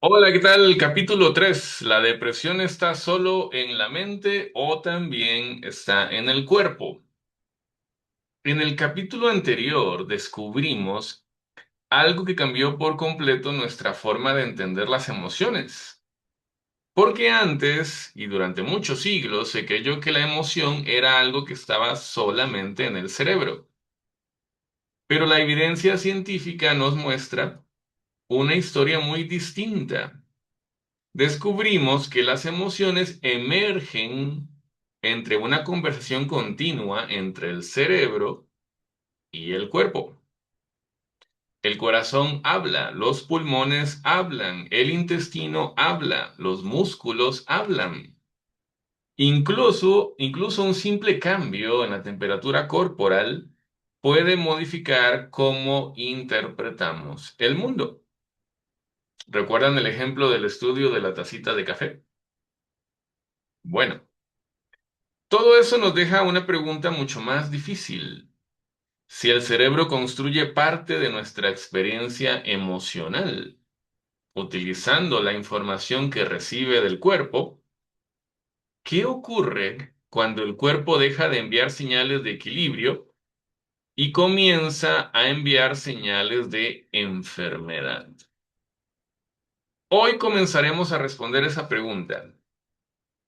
Hola, ¿qué tal? Capítulo 3. ¿La depresión está solo en la mente o también está en el cuerpo? En el capítulo anterior descubrimos algo que cambió por completo nuestra forma de entender las emociones. Porque antes y durante muchos siglos se creyó que la emoción era algo que estaba solamente en el cerebro. Pero la evidencia científica nos muestra una historia muy distinta. Descubrimos que las emociones emergen entre una conversación continua entre el cerebro y el cuerpo. El corazón habla, los pulmones hablan, el intestino habla, los músculos hablan. Incluso un simple cambio en la temperatura corporal puede modificar cómo interpretamos el mundo. ¿Recuerdan el ejemplo del estudio de la tacita de café? Bueno. Todo eso nos deja una pregunta mucho más difícil. Si el cerebro construye parte de nuestra experiencia emocional, utilizando la información que recibe del cuerpo, ¿qué ocurre cuando el cuerpo deja de enviar señales de equilibrio y comienza a enviar señales de enfermedad? Hoy comenzaremos a responder esa pregunta.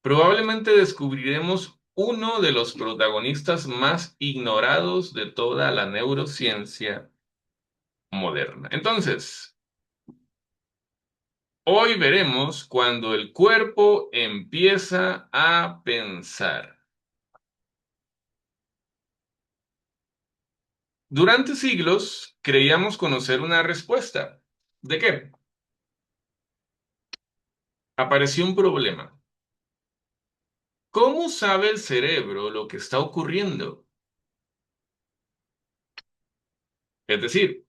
Probablemente descubriremos uno de los protagonistas más ignorados de toda la neurociencia moderna. Entonces, hoy veremos cuando el cuerpo empieza a pensar. Durante siglos creíamos conocer una respuesta. ¿De qué? Apareció un problema. ¿Cómo sabe el cerebro lo que está ocurriendo? Es decir,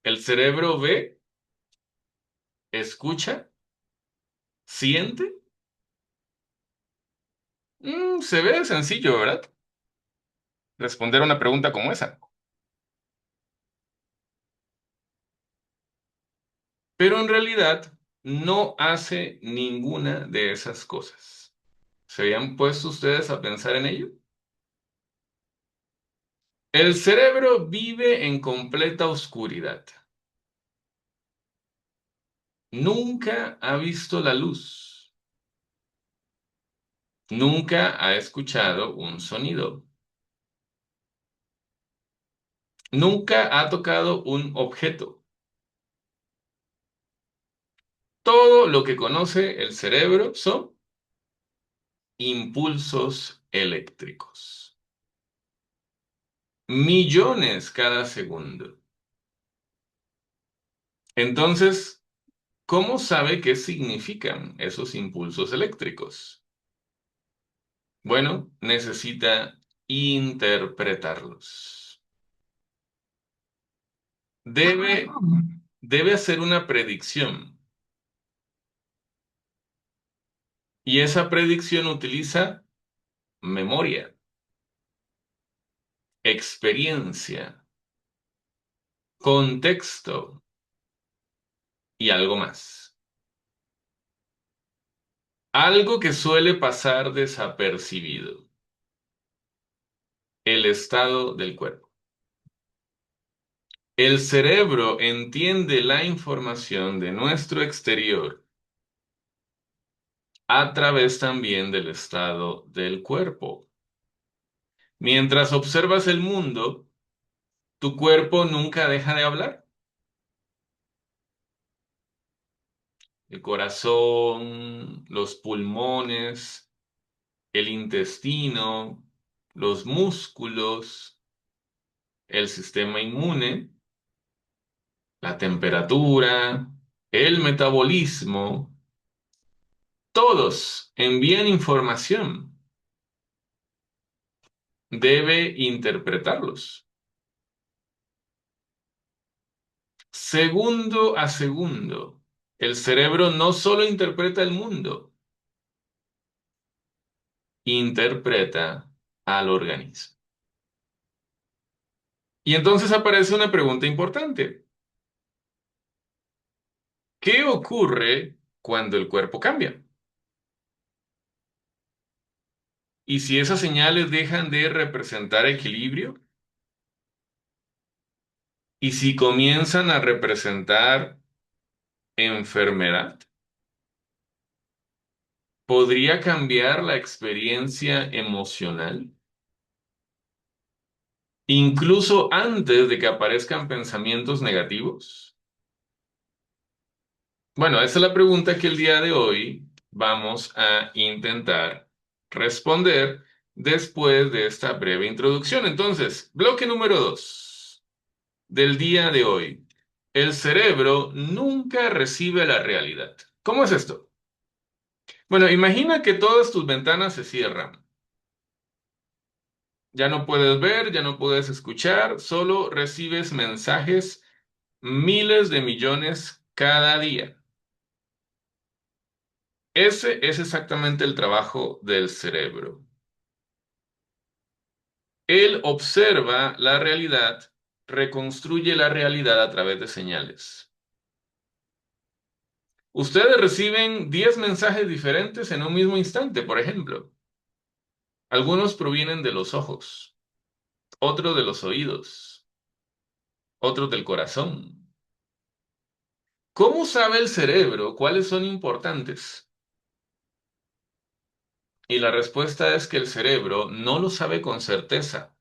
¿el cerebro ve, escucha, siente? Se ve sencillo, ¿verdad? Responder a una pregunta como esa. Pero en realidad no hace ninguna de esas cosas. ¿Se habían puesto ustedes a pensar en ello? El cerebro vive en completa oscuridad. Nunca ha visto la luz. Nunca ha escuchado un sonido. Nunca ha tocado un objeto. Todo lo que conoce el cerebro son impulsos eléctricos. Millones cada segundo. Entonces, ¿cómo sabe qué significan esos impulsos eléctricos? Bueno, necesita interpretarlos. Debe, debe hacer una predicción y esa predicción utiliza memoria, experiencia, contexto y algo más. Algo que suele pasar desapercibido, el estado del cuerpo. El cerebro entiende la información de nuestro exterior a través también del estado del cuerpo. Mientras observas el mundo, tu cuerpo nunca deja de hablar. El corazón, los pulmones, el intestino, los músculos, el sistema inmune, la temperatura, el metabolismo, todos envían información. Debe interpretarlos. Segundo a segundo, el cerebro no solo interpreta el mundo, interpreta al organismo. Y entonces aparece una pregunta importante. ¿Qué ocurre cuando el cuerpo cambia? ¿Y si esas señales dejan de representar equilibrio? ¿Y si comienzan a representar enfermedad? ¿Podría cambiar la experiencia emocional? Incluso antes de que aparezcan pensamientos negativos. Bueno, esa es la pregunta que el día de hoy vamos a intentar responder después de esta breve introducción. Entonces, bloque número 2 del día de hoy. El cerebro nunca recibe la realidad. ¿Cómo es esto? Bueno, imagina que todas tus ventanas se cierran. Ya no puedes ver, ya no puedes escuchar, solo recibes mensajes miles de millones cada día. Ese es exactamente el trabajo del cerebro. Él observa la realidad, reconstruye la realidad a través de señales. Ustedes reciben 10 mensajes diferentes en un mismo instante, por ejemplo. Algunos provienen de los ojos, otros de los oídos, otros del corazón. ¿Cómo sabe el cerebro cuáles son importantes? Y la respuesta es que el cerebro no lo sabe con certeza.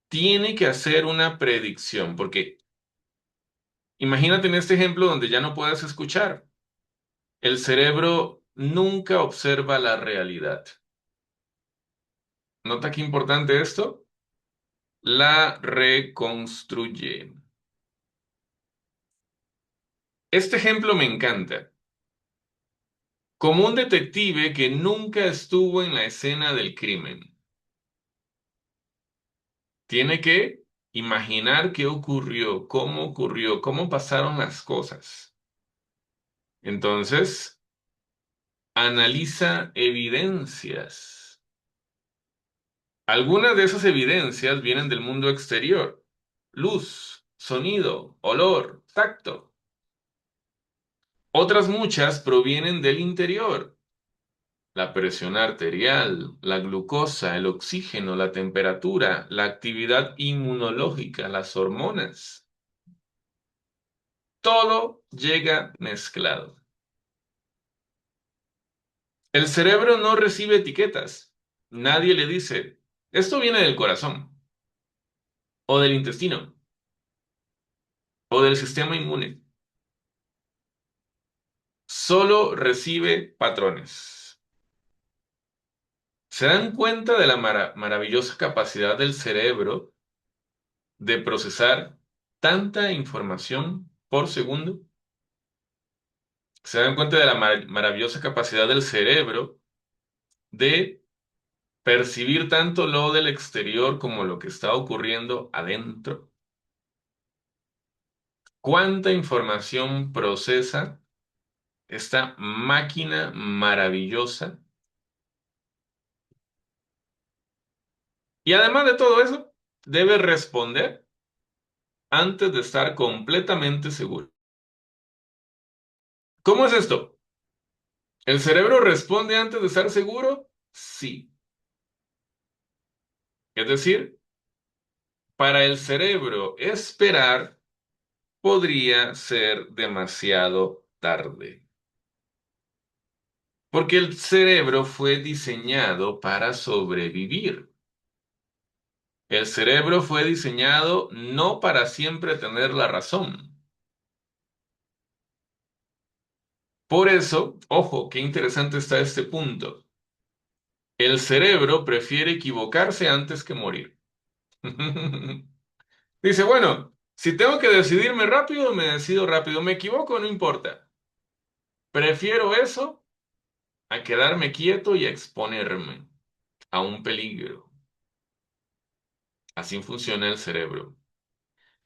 Tiene que hacer una predicción, porque imagínate en este ejemplo donde ya no puedes escuchar. El cerebro nunca observa la realidad. ¿Nota qué importante esto? La reconstruye. Este ejemplo me encanta. Como un detective que nunca estuvo en la escena del crimen, tiene que imaginar qué ocurrió, cómo pasaron las cosas. Entonces, analiza evidencias. Algunas de esas evidencias vienen del mundo exterior. Luz, sonido, olor, tacto. Otras muchas provienen del interior. La presión arterial, la glucosa, el oxígeno, la temperatura, la actividad inmunológica, las hormonas. Todo llega mezclado. El cerebro no recibe etiquetas. Nadie le dice, esto viene del corazón, o del intestino, o del sistema inmune. Solo recibe patrones. ¿Se dan cuenta de la maravillosa capacidad del cerebro de procesar tanta información por segundo? ¿Se dan cuenta de la maravillosa capacidad del cerebro de percibir tanto lo del exterior como lo que está ocurriendo adentro? ¿Cuánta información procesa esta máquina maravillosa? Y además de todo eso, debe responder antes de estar completamente seguro. ¿Cómo es esto? ¿El cerebro responde antes de estar seguro? Sí. Es decir, para el cerebro esperar podría ser demasiado tarde. Porque el cerebro fue diseñado para sobrevivir. El cerebro fue diseñado no para siempre tener la razón. Por eso, ojo, qué interesante está este punto. El cerebro prefiere equivocarse antes que morir. Dice, bueno, si tengo que decidirme rápido, me decido rápido. Me equivoco, no importa. Prefiero eso a quedarme quieto y a exponerme a un peligro. Así funciona el cerebro.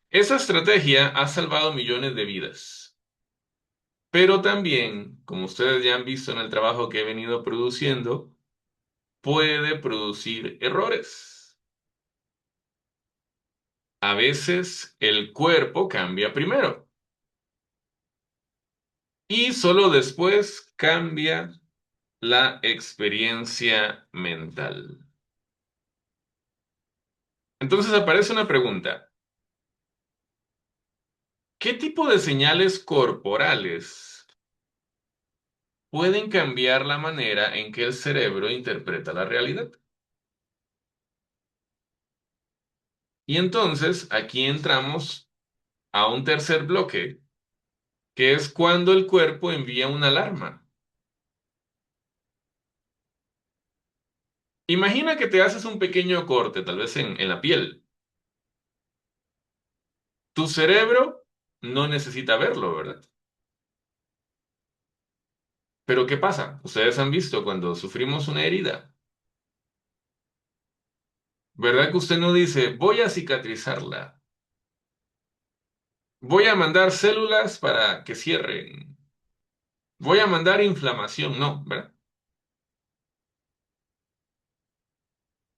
Esa estrategia ha salvado millones de vidas. Pero también, como ustedes ya han visto en el trabajo que he venido produciendo, puede producir errores. A veces el cuerpo cambia primero. y solo después cambia la experiencia mental. Entonces aparece una pregunta. ¿Qué tipo de señales corporales pueden cambiar la manera en que el cerebro interpreta la realidad? Y entonces aquí entramos a un tercer bloque, que es cuando el cuerpo envía una alarma. Imagina que te haces un pequeño corte, tal vez en la piel. Tu cerebro no necesita verlo, ¿verdad? Pero ¿qué pasa? Ustedes han visto cuando sufrimos una herida, ¿verdad que usted no dice, voy a cicatrizarla, voy a mandar células para que cierren, voy a mandar inflamación? No, ¿verdad?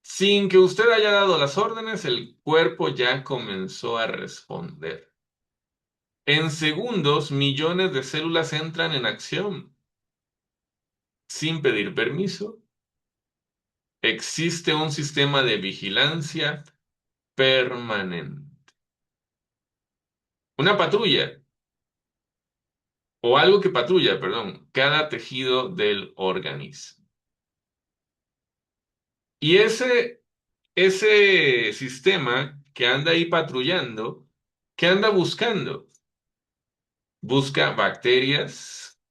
Sin que usted haya dado las órdenes, el cuerpo ya comenzó a responder. En segundos, millones de células entran en acción sin pedir permiso. Existe un sistema de vigilancia permanente. Una patrulla, o algo que patrulla, perdón, cada tejido del organismo. Y ese sistema que anda ahí patrullando, ¿qué anda buscando? Busca bacterias,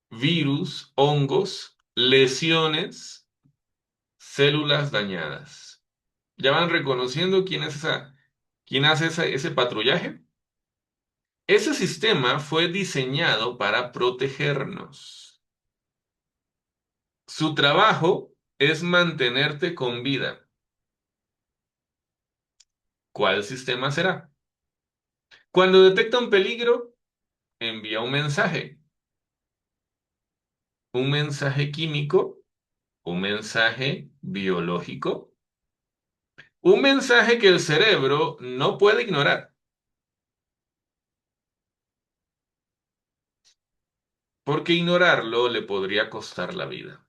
virus, hongos, lesiones, células dañadas. ¿Ya van reconociendo quién hace ese patrullaje? Ese sistema fue diseñado para protegernos. Su trabajo es mantenerte con vida. ¿Cuál sistema será? Cuando detecta un peligro, envía un mensaje químico, un mensaje biológico, un mensaje que el cerebro no puede ignorar, porque ignorarlo le podría costar la vida.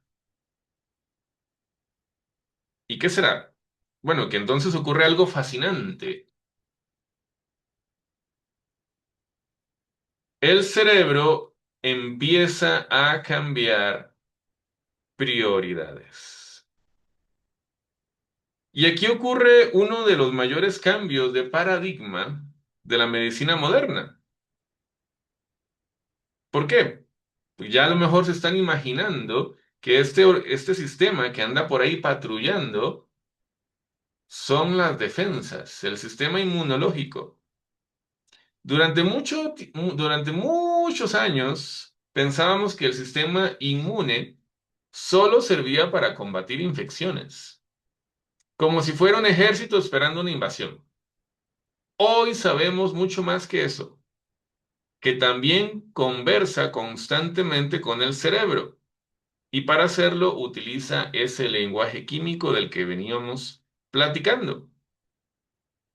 ¿Y qué será? Bueno, que entonces ocurre algo fascinante. El cerebro empieza a cambiar prioridades. Y aquí ocurre uno de los mayores cambios de paradigma de la medicina moderna. ¿Por qué? Pues ya a lo mejor se están imaginando que este sistema que anda por ahí patrullando son las defensas, el sistema inmunológico. Durante muchos años pensábamos que el sistema inmune solo servía para combatir infecciones, como si fuera un ejército esperando una invasión. Hoy sabemos mucho más que eso, que también conversa constantemente con el cerebro y para hacerlo utiliza ese lenguaje químico del que veníamos platicando.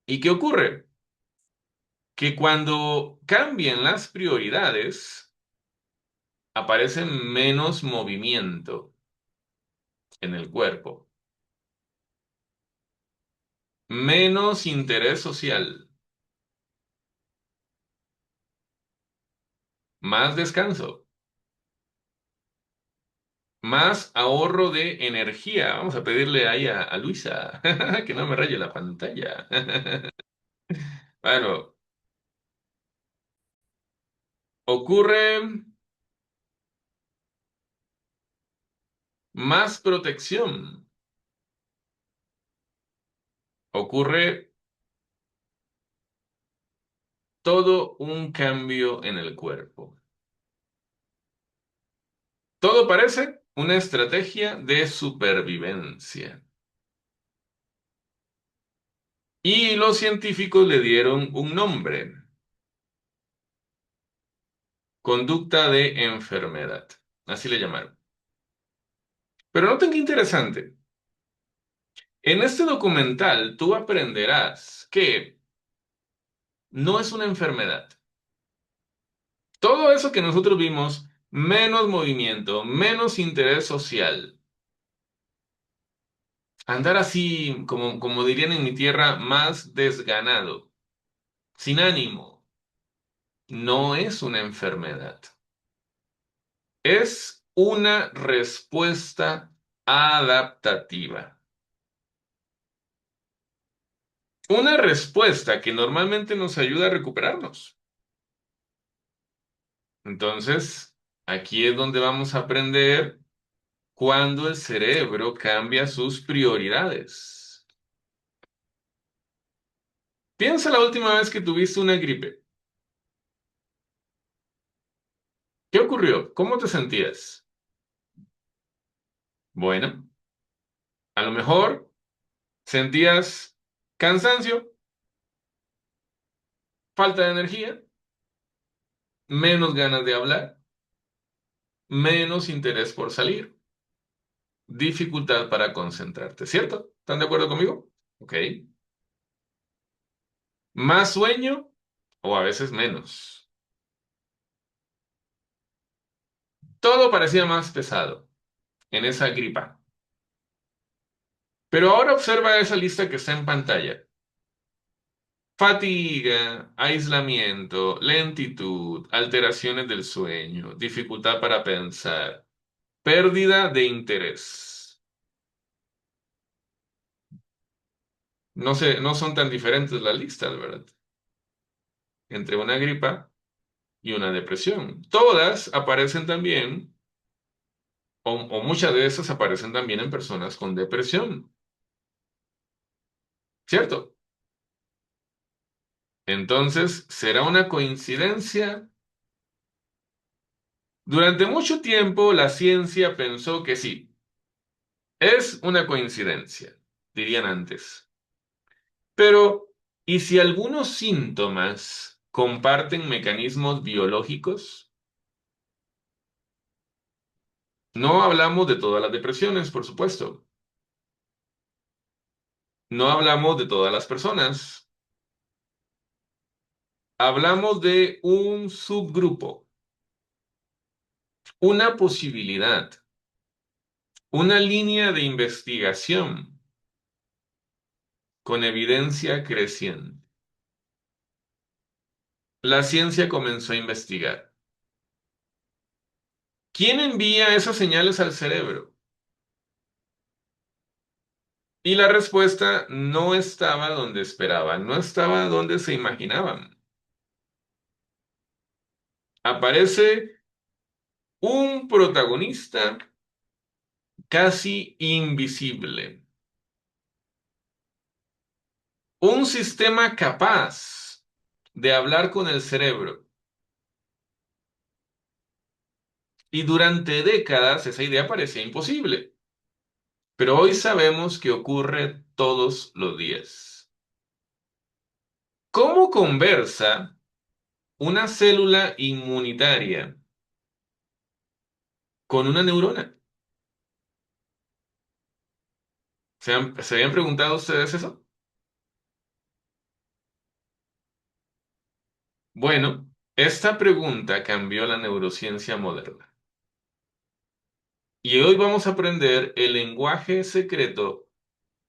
¿Y qué ocurre? Que cuando cambian las prioridades, aparece menos movimiento en el cuerpo, menos interés social, más descanso, más ahorro de energía. Vamos a pedirle ahí a Luisa que no me raye la pantalla. Bueno, ocurre más protección, ocurre todo un cambio en el cuerpo. Todo parece una estrategia de supervivencia. Y los científicos le dieron un nombre, conducta de enfermedad. Así le llamaron. Pero noten qué interesante. En este documental tú aprenderás que no es una enfermedad. Todo eso que nosotros vimos, menos movimiento, menos interés social. Andar así, como dirían en mi tierra, más desganado, sin ánimo, no es una enfermedad. Es una respuesta adaptativa. Una respuesta que normalmente nos ayuda a recuperarnos. Entonces, aquí es donde vamos a aprender cuando el cerebro cambia sus prioridades. Piensa la última vez que tuviste una gripe. ¿Qué ocurrió? ¿Cómo te sentías? Bueno, a lo mejor sentías cansancio, falta de energía, menos ganas de hablar, menos interés por salir, dificultad para concentrarte, ¿cierto? ¿Están de acuerdo conmigo? Ok. Más sueño o a veces menos. Todo parecía más pesado en esa gripa. Pero ahora observa esa lista que está en pantalla. Fatiga, aislamiento, lentitud, alteraciones del sueño, dificultad para pensar, pérdida de interés. No sé, no son tan diferentes las listas, ¿verdad? Entre una gripa y una depresión. Todas aparecen también, o muchas de esas aparecen también en personas con depresión, ¿cierto? Entonces, ¿será una coincidencia? Durante mucho tiempo la ciencia pensó que sí, es una coincidencia, dirían antes. Pero, ¿y si algunos síntomas comparten mecanismos biológicos? No hablamos de todas las depresiones, por supuesto. No hablamos de todas las personas. Hablamos de un subgrupo, una posibilidad, una línea de investigación con evidencia creciente. La ciencia comenzó a investigar. ¿Quién envía esas señales al cerebro? Y la respuesta no estaba donde esperaban, no estaba donde se imaginaban. Aparece un protagonista casi invisible, un sistema capaz de hablar con el cerebro. Y durante décadas esa idea parecía imposible, pero hoy sabemos que ocurre todos los días. ¿Cómo conversa una célula inmunitaria con una neurona? ¿Se habían preguntado ustedes eso? Bueno, esta pregunta cambió la neurociencia moderna. Y hoy vamos a aprender el lenguaje secreto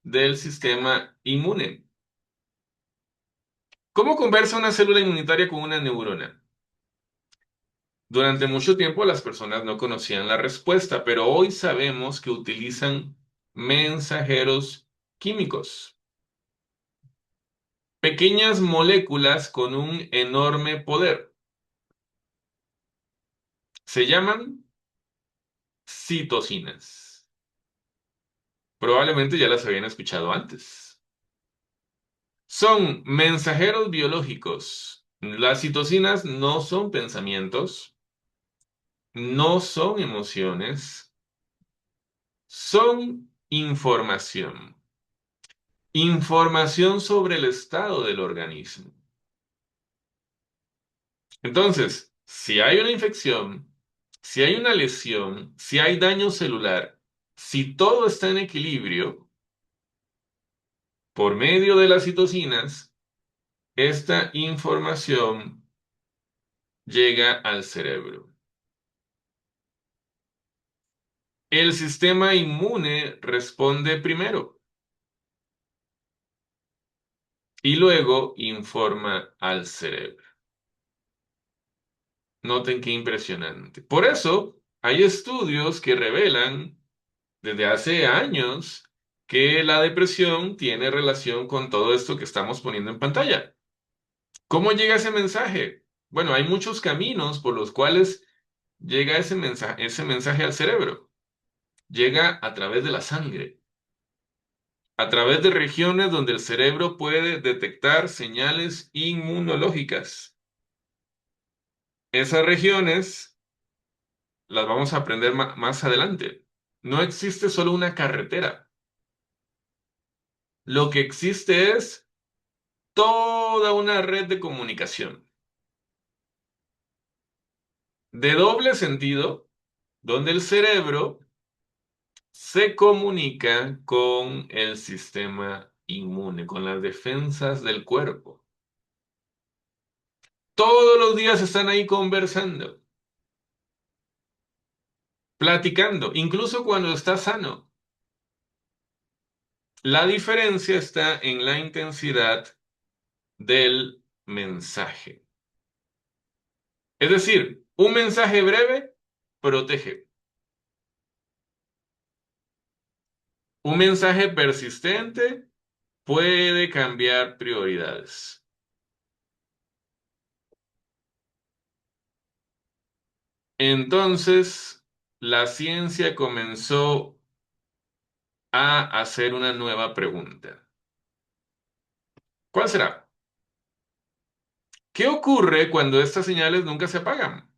del sistema inmune. ¿Cómo conversa una célula inmunitaria con una neurona? Durante mucho tiempo las personas no conocían la respuesta, pero hoy sabemos que utilizan mensajeros químicos, pequeñas moléculas con un enorme poder. Se llaman citocinas. Probablemente ya las habían escuchado antes. Son mensajeros biológicos. Las citocinas no son pensamientos, no son emociones, son información. Información sobre el estado del organismo. Entonces, si hay una infección, si hay una lesión, si hay daño celular, si todo está en equilibrio, por medio de las citocinas, esta información llega al cerebro. El sistema inmune responde primero y luego informa al cerebro. Noten qué impresionante. Por eso hay estudios que revelan desde hace años que la depresión tiene relación con todo esto que estamos poniendo en pantalla. ¿Cómo llega ese mensaje? Bueno, hay muchos caminos por los cuales llega ese mensaje al cerebro. Llega a través de la sangre, a través de regiones donde el cerebro puede detectar señales inmunológicas. Esas regiones las vamos a aprender más adelante. No existe solo una carretera. Lo que existe es toda una red de comunicación de doble sentido, donde el cerebro se comunica con el sistema inmune, con las defensas del cuerpo. Todos los días están ahí conversando, platicando, incluso cuando está sano. La diferencia está en la intensidad del mensaje. Es decir, un mensaje breve protege. Un mensaje persistente puede cambiar prioridades. Entonces, la ciencia comenzó a hacer una nueva pregunta. ¿Cuál será? ¿Qué ocurre cuando estas señales nunca se apagan?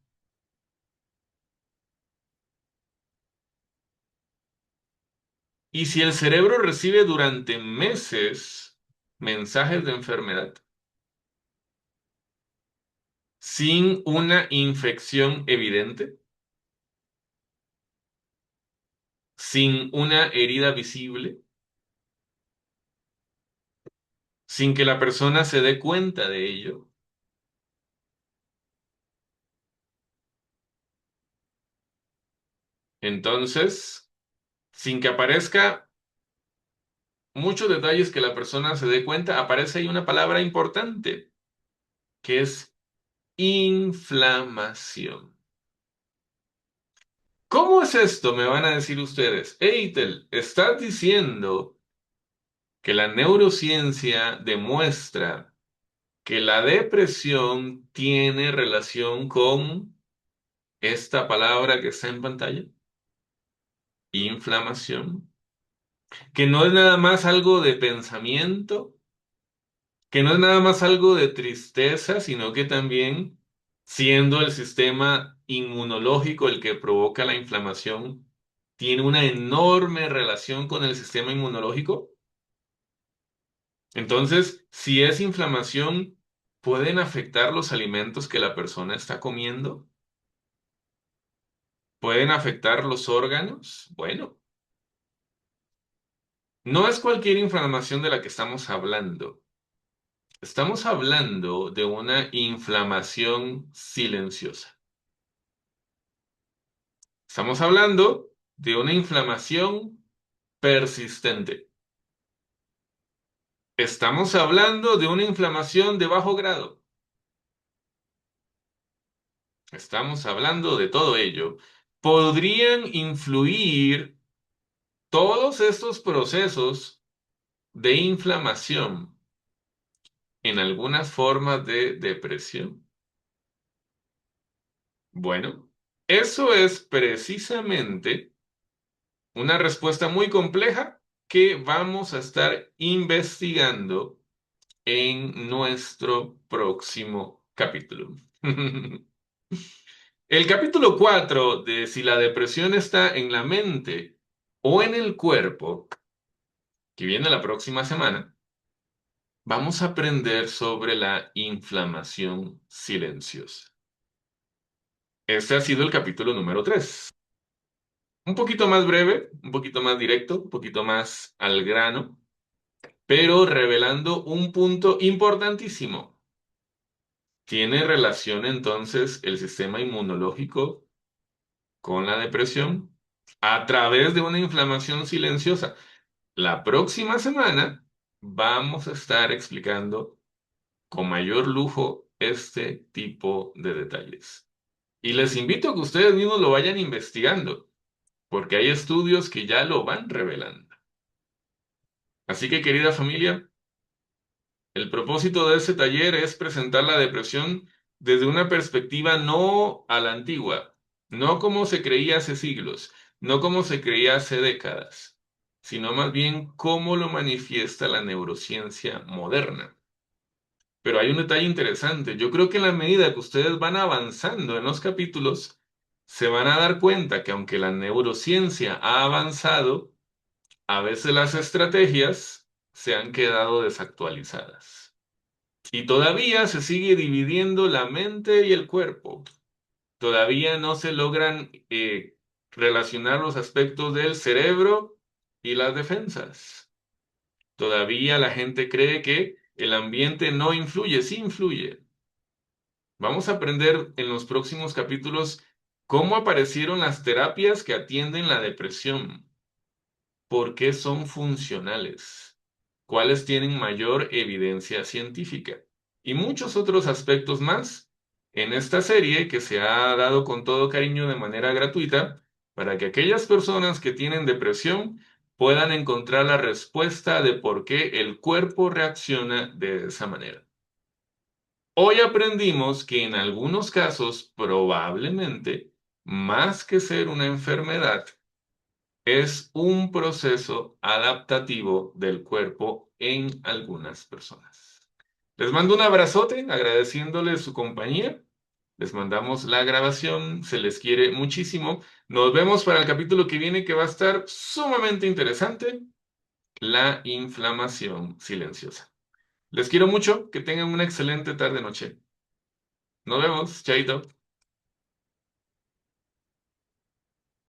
¿Y si el cerebro recibe durante meses mensajes de enfermedad sin una infección evidente, sin una herida visible, sin que la persona se dé cuenta de ello? Entonces, sin que aparezca muchos detalles que la persona se dé cuenta, aparece ahí una palabra importante, que es inflamación. ¿Cómo es esto? Me van a decir ustedes. Eitel, estás diciendo que la neurociencia demuestra que la depresión tiene relación con esta palabra que está en pantalla, inflamación, que no es nada más algo de pensamiento, que no es nada más algo de tristeza, sino que también, siendo el sistema inmunológico el que provoca la inflamación, tiene una enorme relación con el sistema inmunológico. Entonces, si es inflamación, ¿pueden afectar los alimentos que la persona está comiendo? ¿Pueden afectar los órganos? Bueno, no es cualquier inflamación de la que estamos hablando. Estamos hablando de una inflamación silenciosa. Estamos hablando de una inflamación persistente. Estamos hablando de una inflamación de bajo grado. Estamos hablando de todo ello. Podrían influir todos estos procesos de inflamación en algunas formas de depresión. Bueno, eso es precisamente una respuesta muy compleja que vamos a estar investigando en nuestro próximo capítulo. El capítulo 4 de si la depresión está en la mente o en el cuerpo, que viene la próxima semana, vamos a aprender sobre la inflamación silenciosa. Este ha sido el capítulo número 3. Un poquito más breve, un poquito más directo, un poquito más al grano, pero revelando un punto importantísimo. ¿Tiene relación entonces el sistema inmunológico con la depresión? A través de una inflamación silenciosa. La próxima semana vamos a estar explicando con mayor lujo este tipo de detalles. Y les invito a que ustedes mismos lo vayan investigando, porque hay estudios que ya lo van revelando. Así que, querida familia, el propósito de este taller es presentar la depresión desde una perspectiva no a la antigua, no como se creía hace siglos, no como se creía hace décadas, sino más bien cómo lo manifiesta la neurociencia moderna. Pero hay un detalle interesante. Yo creo que en la medida que ustedes van avanzando en los capítulos, se van a dar cuenta que aunque la neurociencia ha avanzado, a veces las estrategias se han quedado desactualizadas. Y todavía se sigue dividiendo la mente y el cuerpo. Todavía no se logran relacionar los aspectos del cerebro y las defensas. Todavía la gente cree que el ambiente no influye, sí influye. Vamos a aprender en los próximos capítulos cómo aparecieron las terapias que atienden la depresión, por qué son funcionales, cuáles tienen mayor evidencia científica y muchos otros aspectos más en esta serie que se ha dado con todo cariño de manera gratuita para que aquellas personas que tienen depresión puedan encontrar la respuesta de por qué el cuerpo reacciona de esa manera. Hoy aprendimos que en algunos casos probablemente, más que ser una enfermedad, es un proceso adaptativo del cuerpo en algunas personas. Les mando un abrazote agradeciéndoles su compañía. Les mandamos la grabación, se les quiere muchísimo. Nos vemos para el capítulo que viene que va a estar sumamente interesante, la inflamación silenciosa. Les quiero mucho, que tengan una excelente tarde-noche. Nos vemos, chaito.